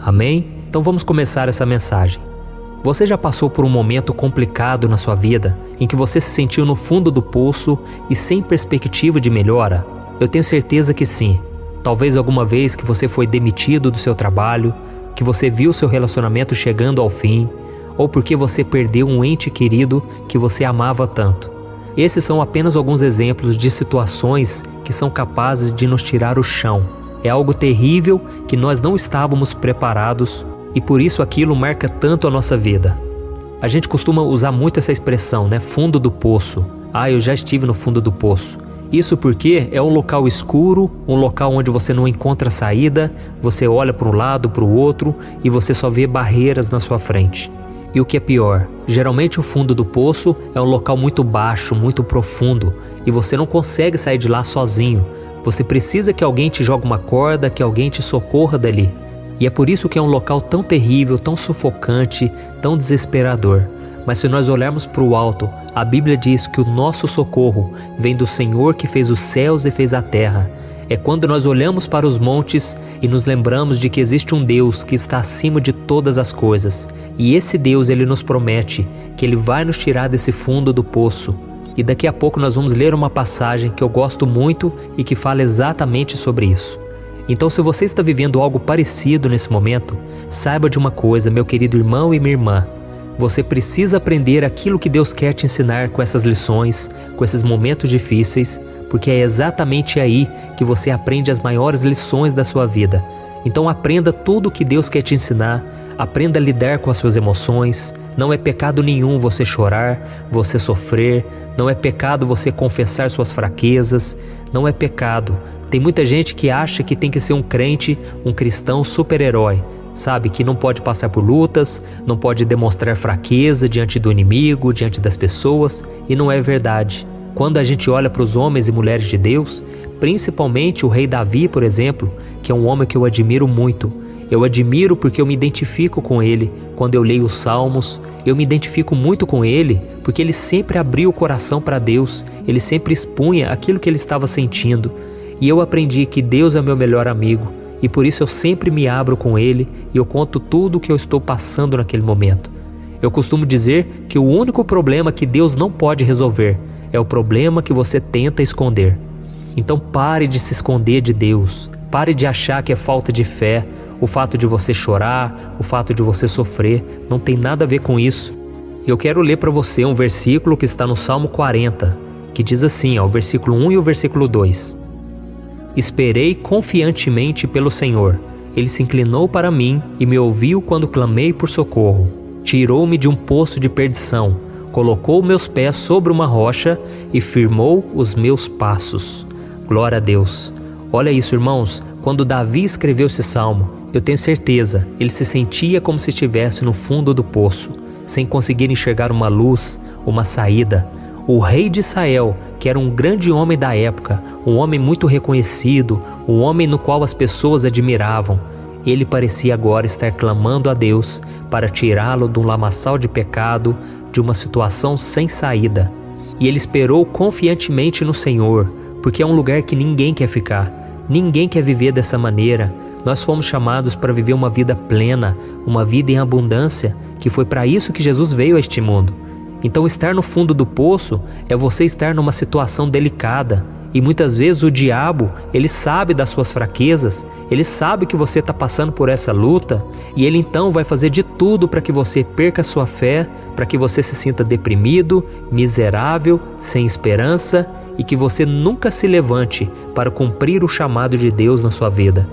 Amém? Então vamos começar essa mensagem. Você já passou por um momento complicado na sua vida, em que você se sentiu no fundo do poço e sem perspectiva de melhora? Eu tenho certeza que sim. Talvez alguma vez que você foi demitido do seu trabalho, que você viu seu relacionamento chegando ao fim, ou porque você perdeu um ente querido que você amava tanto. Esses são apenas alguns exemplos de situações que são capazes de nos tirar o chão. É algo terrível que nós não estávamos preparados e por isso aquilo marca tanto a nossa vida. A gente costuma usar muito essa expressão, né? Fundo do poço. Eu já estive no fundo do poço. Isso porque é um local escuro, um local onde você não encontra saída, você olha para um lado, para o outro e você só vê barreiras na sua frente. E o que é pior, geralmente o fundo do poço é um local muito baixo, muito profundo e você não consegue sair de lá sozinho. Você precisa que alguém te jogue uma corda, que alguém te socorra dali. E é por isso que é um local tão terrível, tão sufocante, tão desesperador. Mas se nós olharmos para o alto, a Bíblia diz que o nosso socorro vem do Senhor que fez os céus e fez a terra. É quando nós olhamos para os montes e nos lembramos de que existe um Deus que está acima de todas as coisas. E esse Deus, Ele nos promete que Ele vai nos tirar desse fundo do poço. E daqui a pouco nós vamos ler uma passagem que eu gosto muito e que fala exatamente sobre isso. Então, se você está vivendo algo parecido nesse momento, saiba de uma coisa, meu querido irmão e minha irmã. Você precisa aprender aquilo que Deus quer te ensinar com essas lições, com esses momentos difíceis, porque é exatamente aí que você aprende as maiores lições da sua vida. Então aprenda tudo o que Deus quer te ensinar, aprenda a lidar com as suas emoções. Não é pecado nenhum você chorar, você sofrer, não é pecado você confessar suas fraquezas, não é pecado. Tem muita gente que acha que tem que ser um crente, um cristão super-herói, sabe? Que não pode passar por lutas, não pode demonstrar fraqueza diante do inimigo, diante das pessoas, e não é verdade. Quando a gente olha para os homens e mulheres de Deus, principalmente o rei Davi, por exemplo, que é um homem que eu admiro muito. Eu admiro porque eu me identifico com ele. Quando eu leio os Salmos, eu me identifico muito com ele, porque ele sempre abriu o coração para Deus, ele sempre expunha aquilo que ele estava sentindo. E eu aprendi que Deus é meu melhor amigo, e por isso eu sempre me abro com Ele e eu conto tudo o que eu estou passando naquele momento. Eu costumo dizer que o único problema que Deus não pode resolver é o problema que você tenta esconder. Então pare de se esconder de Deus, pare de achar que é falta de fé, o fato de você chorar, o fato de você sofrer, não tem nada a ver com isso. Eu quero ler para você um versículo que está no Salmo 40, que diz assim, o versículo 1 e o versículo 2. Esperei confiantemente pelo Senhor. Ele se inclinou para mim e me ouviu quando clamei por socorro. Tirou-me de um poço de perdição, colocou meus pés sobre uma rocha e firmou os meus passos. Glória a Deus. Olha isso, irmãos, quando Davi escreveu esse salmo, eu tenho certeza, ele se sentia como se estivesse no fundo do poço, sem conseguir enxergar uma luz, uma saída. O rei de Israel, que era um grande homem da época, um homem muito reconhecido, um homem no qual as pessoas admiravam, ele parecia agora estar clamando a Deus para tirá-lo de um lamaçal de pecado, de uma situação sem saída. E ele esperou confiantemente no Senhor, porque é um lugar que ninguém quer ficar, ninguém quer viver dessa maneira. Nós fomos chamados para viver uma vida plena, uma vida em abundância, que foi para isso que Jesus veio a este mundo. Então estar no fundo do poço é você estar numa situação delicada. E muitas vezes o diabo, ele sabe das suas fraquezas, ele sabe que você está passando por essa luta e ele então vai fazer de tudo para que você perca a sua fé, para que você se sinta deprimido, miserável, sem esperança e que você nunca se levante para cumprir o chamado de Deus na sua vida.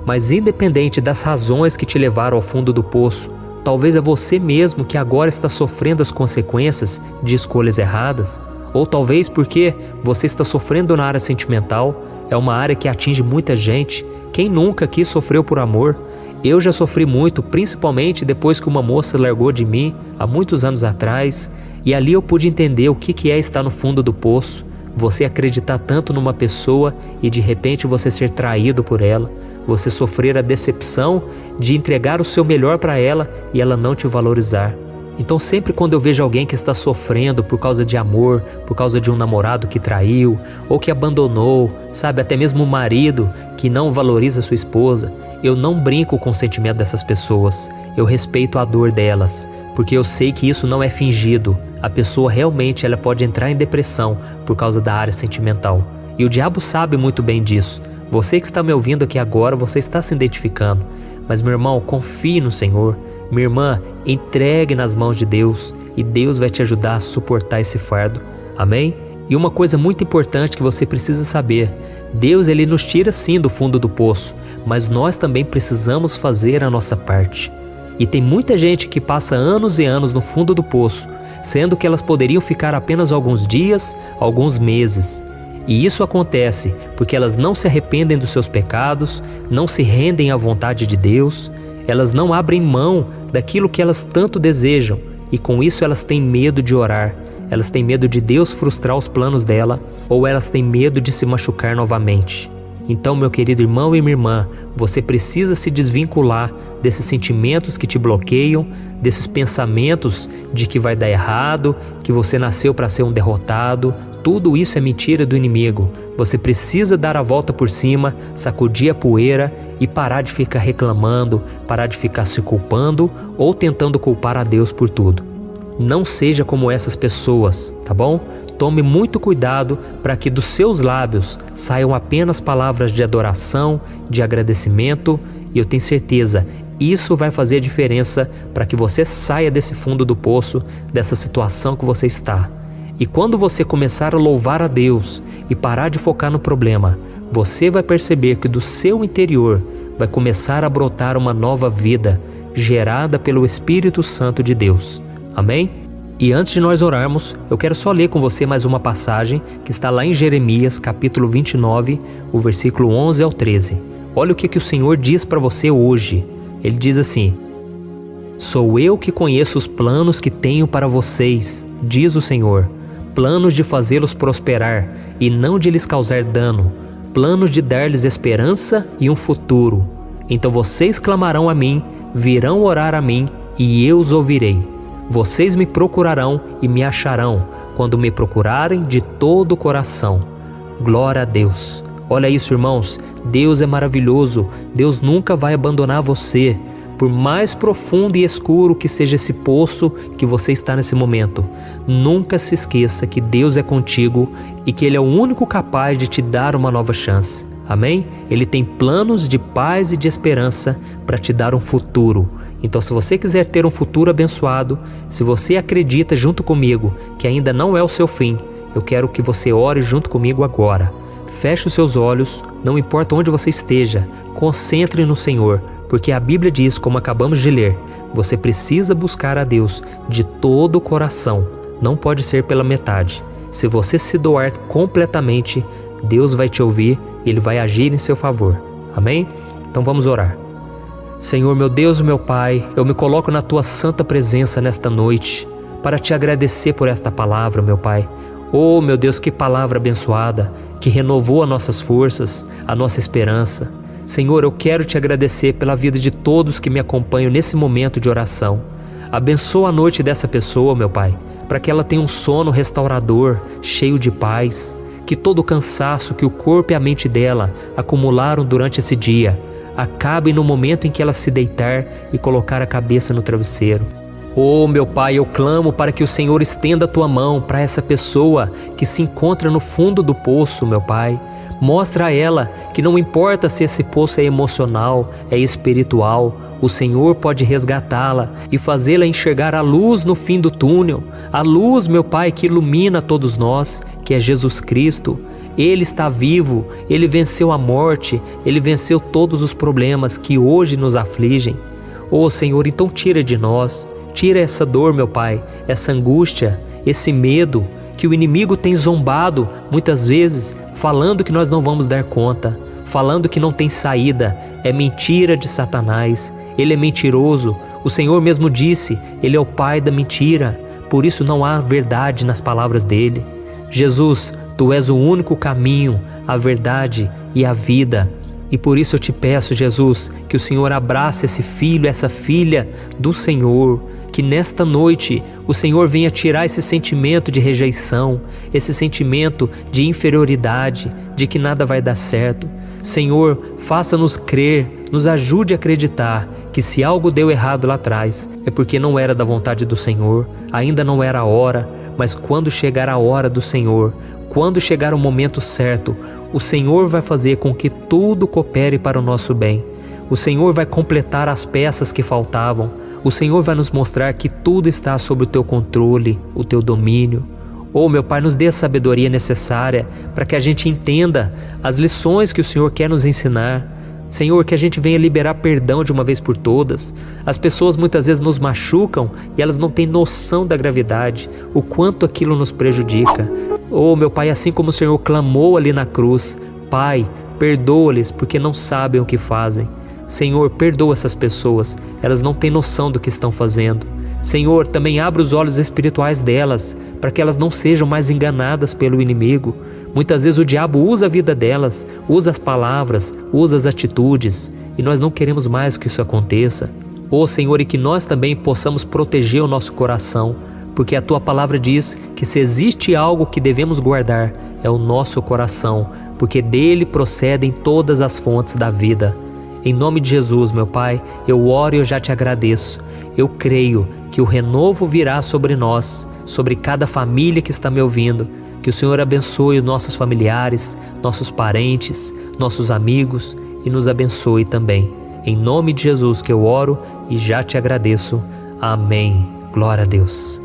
Mas independente das razões que te levaram ao fundo do poço, talvez é você mesmo que agora está sofrendo as consequências de escolhas erradas, ou talvez porque você está sofrendo na área sentimental, é uma área que atinge muita gente. Quem nunca aqui sofreu por amor? Eu já sofri muito, principalmente depois que uma moça largou de mim, há muitos anos atrás, e ali eu pude entender o que é estar no fundo do poço, você acreditar tanto numa pessoa e de repente você ser traído por ela, você sofrer a decepção de entregar o seu melhor para ela e ela não te valorizar. Então sempre quando eu vejo alguém que está sofrendo por causa de amor, por causa de um namorado que traiu ou que abandonou, sabe, até mesmo um marido que não valoriza sua esposa, eu não brinco com o sentimento dessas pessoas, eu respeito a dor delas, porque eu sei que isso não é fingido. A pessoa realmente ela pode entrar em depressão por causa da área sentimental. E o diabo sabe muito bem disso. Você que está me ouvindo aqui agora, você está se identificando. Mas meu irmão, confie no Senhor. Minha irmã, entregue nas mãos de Deus e Deus vai te ajudar a suportar esse fardo. Amém? E uma coisa muito importante que você precisa saber: Deus ele nos tira sim do fundo do poço, mas nós também precisamos fazer a nossa parte. E tem muita gente que passa anos e anos no fundo do poço, sendo que elas poderiam ficar apenas alguns dias, alguns meses. E isso acontece porque elas não se arrependem dos seus pecados, não se rendem à vontade de Deus, elas não abrem mão daquilo que elas tanto desejam e com isso elas têm medo de orar, elas têm medo de Deus frustrar os planos dela ou elas têm medo de se machucar novamente. Então, meu querido irmão e minha irmã, você precisa se desvincular desses sentimentos que te bloqueiam, desses pensamentos de que vai dar errado, que você nasceu para ser um derrotado. Tudo isso é mentira do inimigo. Você precisa dar a volta por cima, sacudir a poeira e parar de ficar reclamando, parar de ficar se culpando ou tentando culpar a Deus por tudo. Não seja como essas pessoas, tá bom? Tome muito cuidado para que dos seus lábios saiam apenas palavras de adoração, de agradecimento, e eu tenho certeza, isso vai fazer a diferença para que você saia desse fundo do poço, dessa situação que você está. E quando você começar a louvar a Deus e parar de focar no problema, você vai perceber que do seu interior vai começar a brotar uma nova vida, gerada pelo Espírito Santo de Deus. Amém? E antes de nós orarmos, eu quero só ler com você mais uma passagem que está lá em Jeremias, capítulo 29, o versículo 11 ao 13. Olha o que o Senhor diz para você hoje. Ele diz assim: Sou eu que conheço os planos que tenho para vocês, diz o Senhor, planos de fazê-los prosperar e não de lhes causar dano, planos de dar-lhes esperança e um futuro. Então vocês clamarão a mim, virão orar a mim e eu os ouvirei. Vocês me procurarão e me acharão, quando me procurarem de todo o coração. Glória a Deus. Olha isso, irmãos. Deus é maravilhoso. Deus nunca vai abandonar você. Por mais profundo e escuro que seja esse poço que você está nesse momento, nunca se esqueça que Deus é contigo e que Ele é o único capaz de te dar uma nova chance. Amém? Ele tem planos de paz e de esperança para te dar um futuro. Então, se você quiser ter um futuro abençoado, se você acredita junto comigo que ainda não é o seu fim, eu quero que você ore junto comigo agora. Feche os seus olhos, não importa onde você esteja, concentre no Senhor, porque a Bíblia diz, como acabamos de ler, você precisa buscar a Deus de todo o coração, não pode ser pela metade. Se você se doar completamente, Deus vai te ouvir e Ele vai agir em seu favor. Amém? Então vamos orar. Senhor, meu Deus e meu Pai, eu me coloco na Tua santa presença nesta noite para Te agradecer por esta palavra, meu Pai. Oh, meu Deus, que palavra abençoada, que renovou as nossas forças, a nossa esperança. Senhor, eu quero Te agradecer pela vida de todos que me acompanham nesse momento de oração. Abençoa a noite dessa pessoa, meu Pai, para que ela tenha um sono restaurador, cheio de paz, que todo o cansaço que o corpo e a mente dela acumularam durante esse dia acabe no momento em que ela se deitar e colocar a cabeça no travesseiro. Oh, meu Pai, eu clamo para que o Senhor estenda a Tua mão para essa pessoa que se encontra no fundo do poço, meu Pai. Mostra a ela que não importa se esse poço é emocional, é espiritual, o Senhor pode resgatá-la e fazê-la enxergar a luz no fim do túnel, a luz, meu Pai, que ilumina todos nós, que é Jesus Cristo. Ele está vivo, Ele venceu a morte, Ele venceu todos os problemas que hoje nos afligem. Oh, Senhor, então tira de nós, tira essa dor, meu Pai, essa angústia, esse medo que o inimigo tem zombado muitas vezes, falando que nós não vamos dar conta, falando que não tem saída. É mentira de Satanás, ele é mentiroso. O Senhor mesmo disse, Ele é o pai da mentira, por isso não há verdade nas palavras dele. Jesus, Tu és o único caminho, a verdade e a vida. E por isso eu te peço, Jesus, que o Senhor abrace esse filho, essa filha do Senhor, que nesta noite o Senhor venha tirar esse sentimento de rejeição, esse sentimento de inferioridade, de que nada vai dar certo. Senhor, faça-nos crer nos ajude a acreditar que se algo deu errado lá atrás, é porque não era da vontade do Senhor, ainda não era a hora, mas quando chegar a hora do Senhor, quando chegar o momento certo, o Senhor vai fazer com que tudo coopere para o nosso bem. O Senhor vai completar as peças que faltavam. O Senhor vai nos mostrar que tudo está sob o teu controle, o teu domínio. Oh, meu Pai, nos dê a sabedoria necessária para que a gente entenda as lições que o Senhor quer nos ensinar. Senhor, que a gente venha liberar perdão de uma vez por todas. As pessoas muitas vezes nos machucam e elas não têm noção da gravidade, o quanto aquilo nos prejudica. Oh, meu Pai, assim como o Senhor clamou ali na cruz, Pai, perdoa-lhes porque não sabem o que fazem. Senhor, perdoa essas pessoas, elas não têm noção do que estão fazendo. Senhor, também abre os olhos espirituais delas, para que elas não sejam mais enganadas pelo inimigo. Muitas vezes o diabo usa a vida delas, usa as palavras, usa as atitudes, e nós não queremos mais que isso aconteça. Oh Senhor, e que nós também possamos proteger o nosso coração, porque a Tua palavra diz que se existe algo que devemos guardar, é o nosso coração, porque dele procedem todas as fontes da vida. Em nome de Jesus, meu Pai, eu oro e eu já te agradeço. Eu creio que o renovo virá sobre nós, sobre cada família que está me ouvindo. Que o Senhor abençoe os nossos familiares, nossos parentes, nossos amigos e nos abençoe também. Em nome de Jesus que eu oro e já te agradeço. Amém. Glória a Deus.